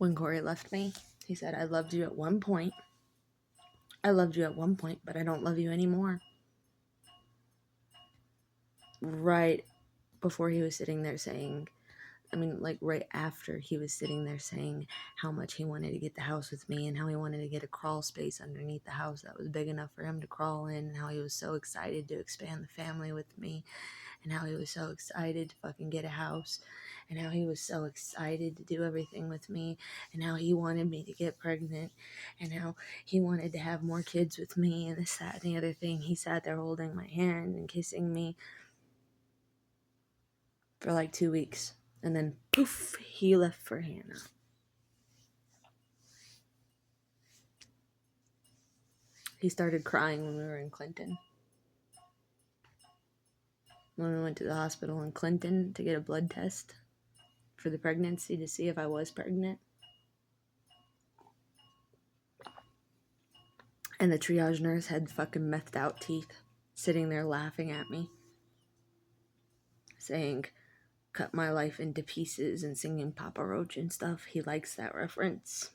When Corey left me, he said, I loved you at one point. I loved you at one point, but I don't love you anymore. Right before he was sitting there saying, right after he was sitting there saying how much he wanted to get the house with me and how he wanted to get a crawl space underneath the house that was big enough for him to crawl in, and how he was so excited to expand the family with me, and how he was so excited to fucking get a house, and how he was so excited to do everything with me, and how he wanted me to get pregnant, and how he wanted to have more kids with me, and this, that, and the other thing. He sat there holding my hand and kissing me for like 2 weeks. And then, poof, he left for Hannah. He started crying when we were in Clinton. When we went to the hospital in Clinton to get a blood test for the pregnancy to see if I was pregnant. And the triage nurse had fucking methed out teeth, sitting there laughing at me, saying, cut my life into pieces, and singing Papa Roach and stuff. He likes that reference.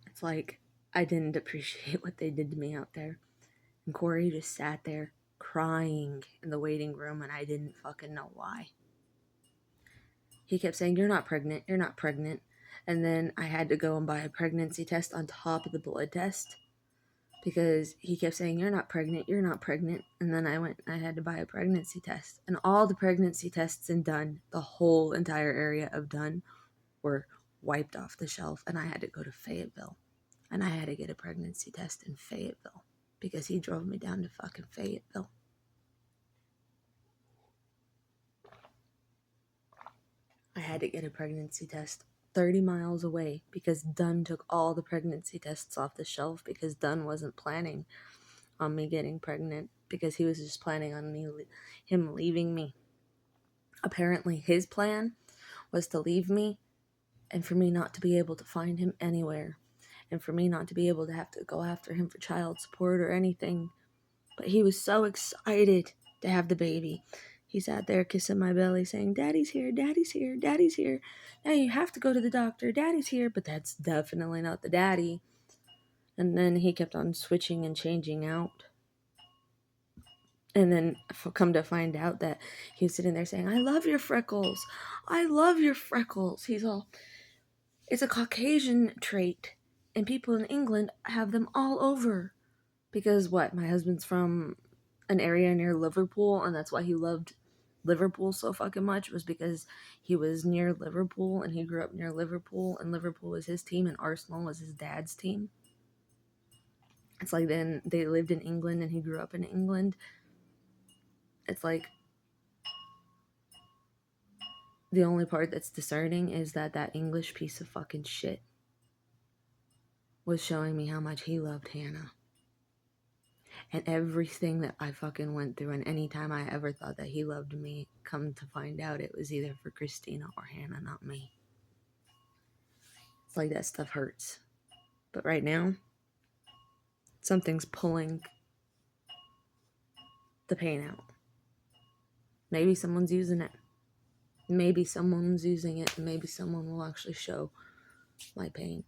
It's like, I didn't appreciate what they did to me out there. And Corey just sat there crying in the waiting room, and I didn't fucking know why. He kept saying, you're not pregnant, you're not pregnant. And then I had to go and buy a pregnancy test on top of the blood test, because he kept saying, you're not pregnant, you're not pregnant. And then I had to buy a pregnancy test. And all the pregnancy tests in Dunn, the whole entire area of Dunn, were wiped off the shelf. And I had to go to Fayetteville. And I had to get a pregnancy test in Fayetteville, because he drove me down to fucking Fayetteville. I had to get a pregnancy test 30 miles away, because Dunn took all the pregnancy tests off the shelf, because Dunn wasn't planning on me getting pregnant, because he was just planning on him leaving me. Apparently his plan was to leave me, and for me not to be able to find him anywhere, and for me not to be able to have to go after him for child support or anything. But he was so excited to have the baby. He sat there kissing my belly saying, Daddy's here, Daddy's here, Daddy's here. Now you have to go to the doctor, Daddy's here. But that's definitely not the daddy. And then he kept on switching and changing out. And then come to find out that he was sitting there saying, I love your freckles. I love your freckles. He's all, it's a Caucasian trait. And people in England have them all over. Because what? My husband's from an area near Liverpool, and that's why he loved Liverpool so fucking much, was because he was near Liverpool, and he grew up near Liverpool, and Liverpool was his team, and Arsenal was his dad's team. It's like, then they lived in England, and he grew up in England. It's like, the only part that's discerning is that English piece of fucking shit was showing me how much he loved Hannah. And everything that I fucking went through, and anytime I ever thought that he loved me, come to find out it was either for Christina or Hannah, not me. It's like, that stuff hurts. But right now, something's pulling the pain out. Maybe someone's using it. Maybe someone's using it, and maybe someone will actually show my pain.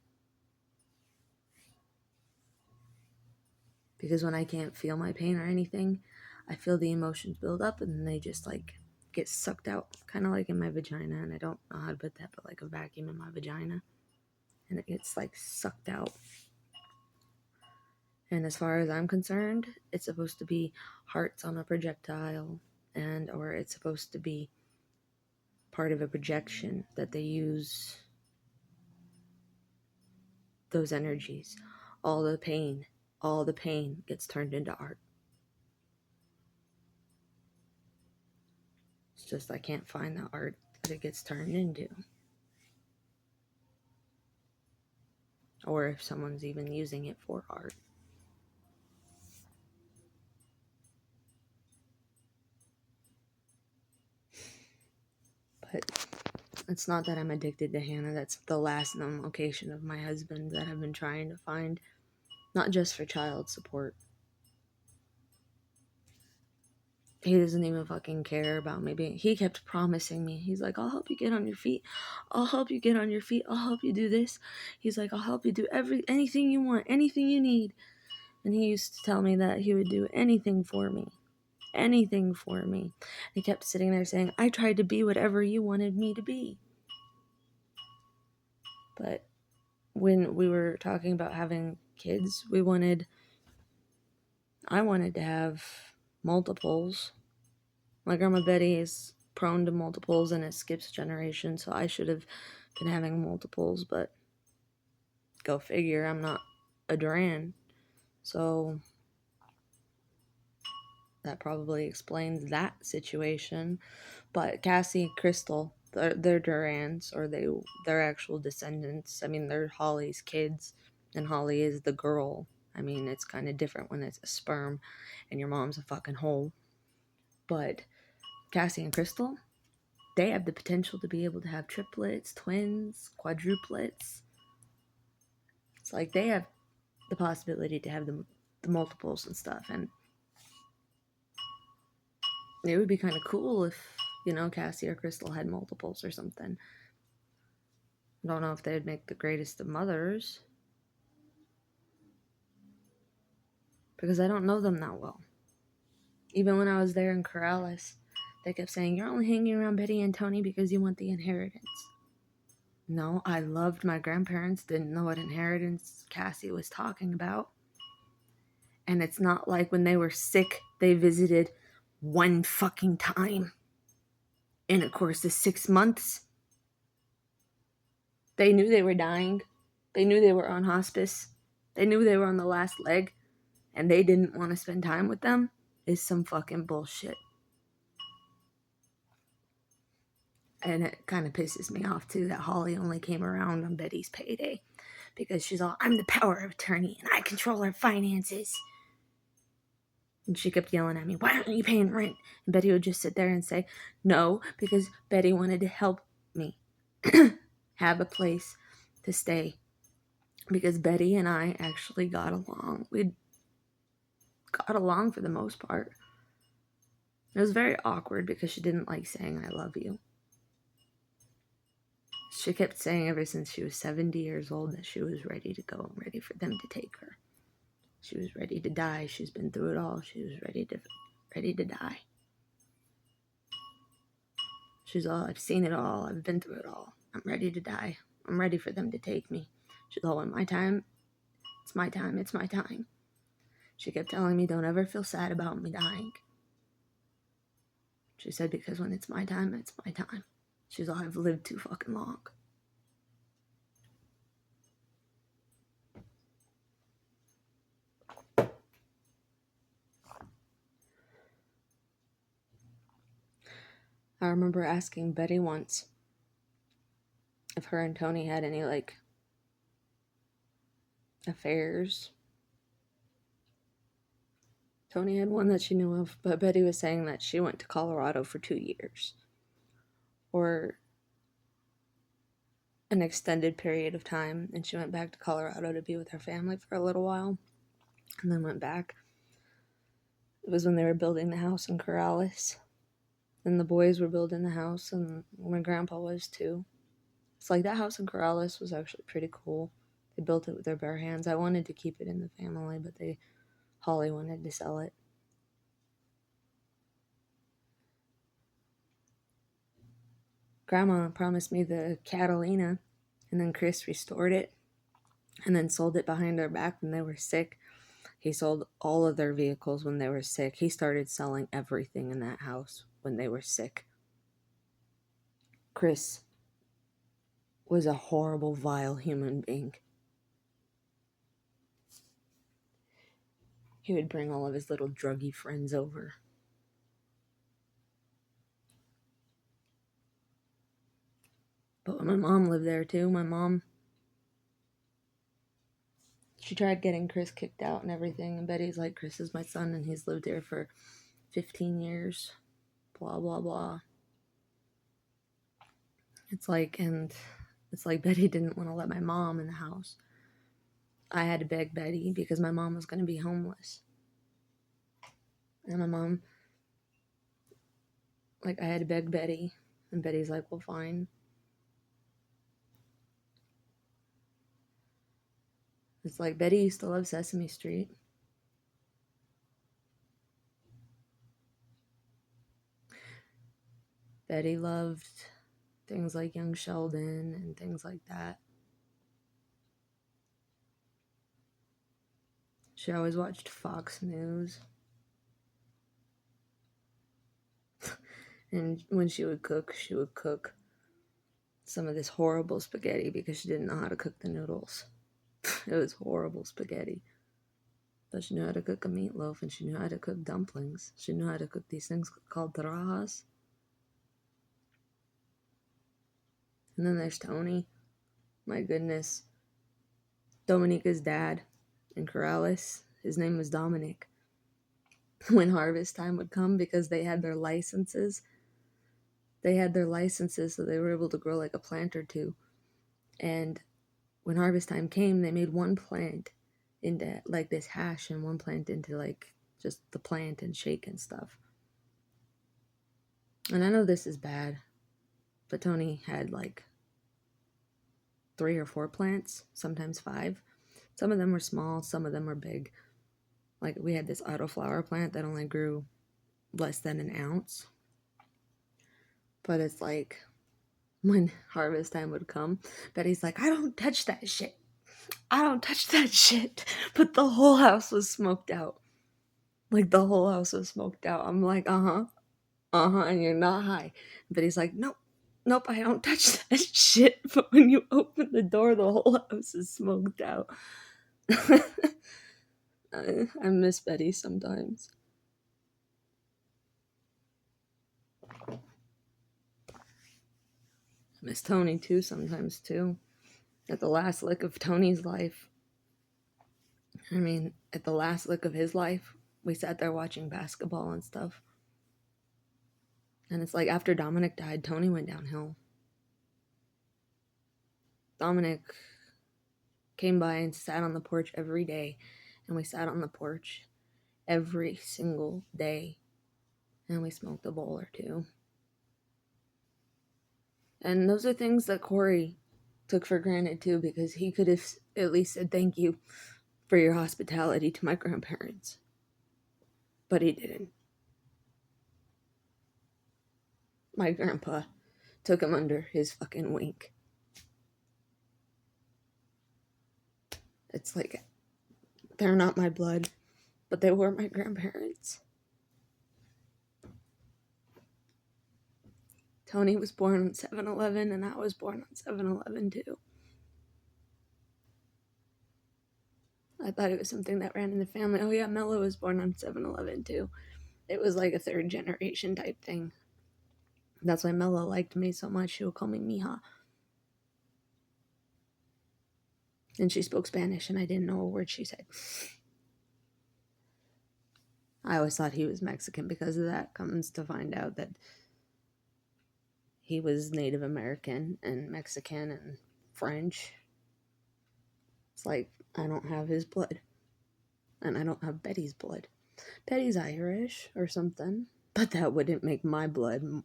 Because when I can't feel my pain or anything, I feel the emotions build up, and then they just like get sucked out, kind of like in my vagina. And I don't know how to put that, but like a vacuum in my vagina, and it gets like sucked out. And as far as I'm concerned, it's supposed to be hearts on a projectile, or it's supposed to be part of a projection that they use those energies. All the pain gets turned into art. It's just, I can't find the art that it gets turned into. Or if someone's even using it for art. But it's not that I'm addicted to Hannah. That's the last known location of my husband that I've been trying to find. Not just for child support. he doesn't even fucking care about me he kept promising me. He's like, I'll help you get on your feet. I'll help you get on your feet. I'll help you do this. He's like, I'll help you do anything you want, anything you need. And he used to tell me that he would do anything for me. Anything for me. He kept sitting there saying, I tried to be whatever you wanted me to be. But when we were talking about having kids, I wanted to have multiples. My grandma Betty is prone to multiples and it skips generation, so I should have been having multiples, but go figure, I'm not a Duran. So that probably explains that situation. But Cassie and Crystal, they're Durans, or they're actual descendants. I mean, they're Holly's kids, and Holly is the girl. I mean, it's kind of different when it's a sperm and your mom's a fucking hole. But Cassie and Crystal, they have the potential to be able to have triplets, twins, quadruplets. It's like they have the possibility to have the multiples and stuff. And it would be kind of cool if, Cassie or Crystal had multiples or something. I don't know if they'd make the greatest of mothers, because I don't know them that well. Even when I was there in Corrales, they kept saying, you're only hanging around Betty and Tony because you want the inheritance. No, I loved my grandparents, didn't know what inheritance Cassie was talking about. And it's not like when they were sick, they visited one fucking time in a course of 6 months. They knew they were dying. They knew they were on hospice. They knew they were on the last leg. And they didn't want to spend time with them. Is some fucking bullshit. And it kind of pisses me off too that Holly only came around on Betty's payday. Because she's all, I'm the power of attorney and I control her finances. And she kept yelling at me, why aren't you paying rent? And Betty would just sit there and say, no, because Betty wanted to help me have a place to stay. Because Betty and I actually got along. We got along for the most part. It was very awkward because she didn't like saying I love you. She kept saying ever since she was 70 years old that she was ready to go and ready for them to take her. She was ready to die. She's been through it all. She was ready to die. She's all, I've seen it all. I've been through it all. I'm ready to die. I'm ready for them to take me. She's all, when my time, it's my time. It's my time. She kept telling me, don't ever feel sad about me dying. She said, because when it's my time, it's my time. She's all, I've lived too fucking long. I remember asking Betty once if her and Tony had any, affairs. Tony had one that she knew of, but Betty was saying that she went to Colorado for 2 years. Or an extended period of time, and she went back to Colorado to be with her family for a little while, and then went back. It was when they were building the house in Corrales. And the boys were building the house, and my grandpa was too. It's like that house in Corrales was actually pretty cool. They built it with their bare hands. I wanted to keep it in the family, but Holly wanted to sell it. Grandma promised me the Catalina, and then Chris restored it, and then sold it behind our back when they were sick. He sold all of their vehicles when they were sick. He started selling everything in that house when they were sick. Chris was a horrible, vile human being. He would bring all of his little druggy friends over. But my mom lived there too. My mom, she tried getting Chris kicked out and everything. And Betty's like, Chris is my son and he's lived here for 15 years. Blah, blah, blah. It's like Betty didn't want to let my mom in the house. I had to beg Betty because my mom was going to be homeless. And my mom Like, I had to beg Betty, and Betty's like, well, fine. It's like, Betty used to love Sesame Street. Betty loved things like Young Sheldon and things like that. She always watched Fox News. And when she would cook some of this horrible spaghetti because she didn't know how to cook the noodles. It was horrible spaghetti. But she knew how to cook a meatloaf, and she knew how to cook dumplings. She knew how to cook these things called rajas. And then there's Tony. My goodness. Dominica's dad in Corrales. His name was Dominic. When harvest time would come, because they had their licenses, so they were able to grow like a plant or two. And when harvest time came, they made one plant into like this hash and one plant into like just the plant and shake and stuff. And I know this is bad, but Tony had like 3 or 4 plants, sometimes 5. Some of them were small, some of them were big. Like, we had this autoflower plant that only grew less than an ounce. But it's like, when harvest time would come, Betty's like, I don't touch that shit. I don't touch that shit. But the whole house was smoked out. Like, the whole house was smoked out. I'm like, and you're not high. But he's like, nope, I don't touch that shit. But when you open the door, the whole house is smoked out. I miss Betty sometimes. I miss Tony too sometimes too. At the last lick of Tony's life, at the last lick of his life, we sat there watching basketball and stuff. And it's like, after Dominic died, Tony went downhill. Dominic came by and sat on the porch every day. And we sat on the porch every single day. And we smoked a bowl or two. And those are things that Corey took for granted too, because he could have at least said thank you for your hospitality to my grandparents. But he didn't. My grandpa took him under his fucking wing. It's like, they're not my blood, but they were my grandparents. Tony was born on 7/11, and I was born on 7/11 too. I thought it was something that ran in the family. Oh yeah, Mello was born on 7/11 too. It was like a 3rd generation type thing. That's why Mello liked me so much. She would call me Mija. And she spoke Spanish, and I didn't know a word she said. I always thought he was Mexican because of that. Comes to find out that he was Native American and Mexican and French. It's like, I don't have his blood. And I don't have Betty's blood. Betty's Irish or something. But that wouldn't make my blood.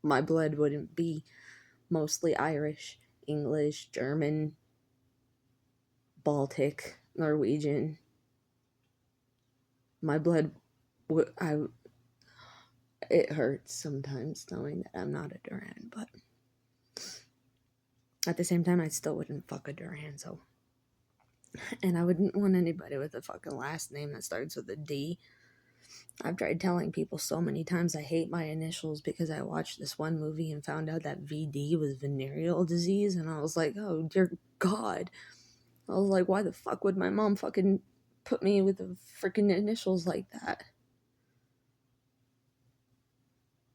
My blood wouldn't be mostly Irish, English, German, Baltic, Norwegian. My blood, it hurts sometimes knowing that I'm not a Duran, but at the same time, I still wouldn't fuck a Duran, so. And I wouldn't want anybody with a fucking last name that starts with a D. I've tried telling people so many times I hate my initials because I watched this one movie and found out that VD was venereal disease, and I was like, oh dear God. I was like, why the fuck would my mom fucking put me with the freaking initials like that?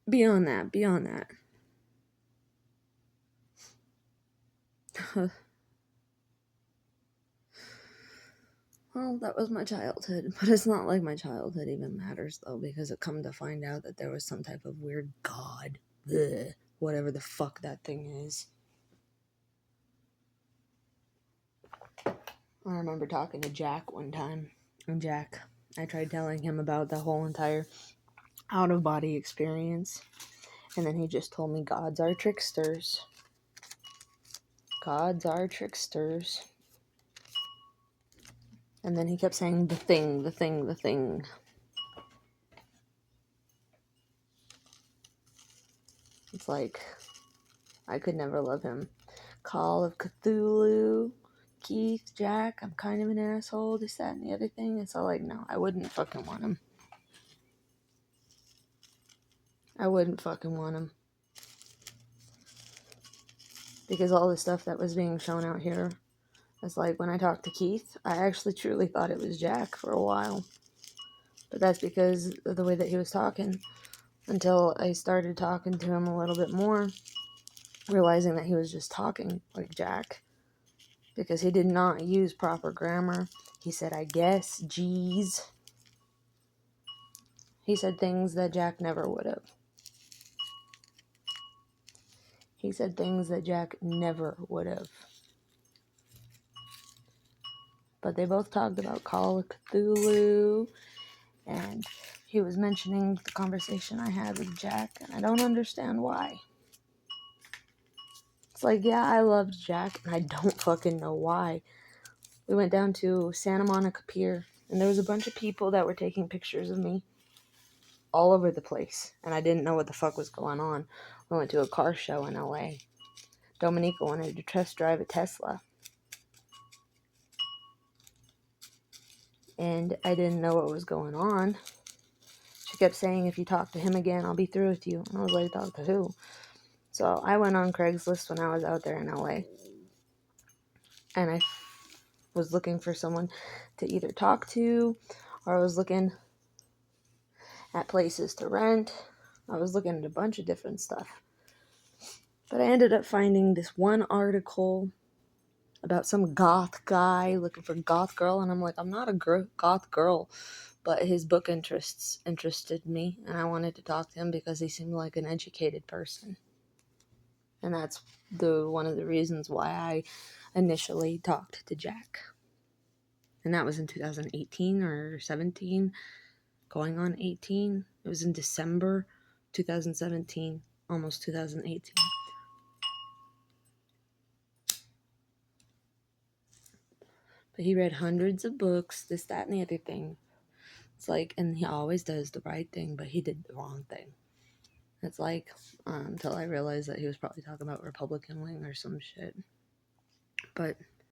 Beyond that. Well, that was my childhood, but it's not like my childhood even matters, though, because it come to find out that there was some type of weird god, whatever the fuck that thing is. I remember talking to Jack one time, and Jack, I tried telling him about the whole entire out of body experience. And then he just told me gods are tricksters. Gods are tricksters. And then he kept saying the thing, the thing, the thing. It's like, I could never love him. Call of Cthulhu, Keith, Jack, I'm kind of an asshole, this, that, and the other thing. It's all like, no, I wouldn't fucking want him. I wouldn't fucking want him. Because all the stuff that was being shown out here, it's like when I talked to Keith, I actually truly thought it was Jack for a while. But that's because of the way that he was talking. Until I started talking to him a little bit more, realizing that he was just talking like Jack. Because he did not use proper grammar. He said, I guess, geez. He said things that Jack never would have. He said things that Jack never would have. But they both talked about Call of Cthulhu. And he was mentioning the conversation I had with Jack. And I don't understand why. It's like, yeah, I loved Jack. And I don't fucking know why. We went down to Santa Monica Pier. And there was a bunch of people that were taking pictures of me. All over the place. And I didn't know what the fuck was going on. We went to a car show in LA. Dominica wanted to test drive a Tesla. And I didn't know what was going on. She kept saying, if you talk to him again, I'll be through with you. And I was like, talk to who? So I went on Craigslist when I was out there in LA. And I was looking for someone to either talk to, or I was looking at places to rent. I was looking at a bunch of different stuff. But I ended up finding this one article about some goth guy looking for goth girl. And I'm like, I'm not a goth girl. But his book interested me. And I wanted to talk to him because he seemed like an educated person. And that's one of the reasons why I initially talked to Jack. And that was in 2018 or 17, going on 18. It was in December 2017, almost 2018. But he read hundreds of books, this, that, and the other thing. It's like, and he always does the right thing, but he did the wrong thing. It's like, until I realized that he was probably talking about Republican wing or some shit. But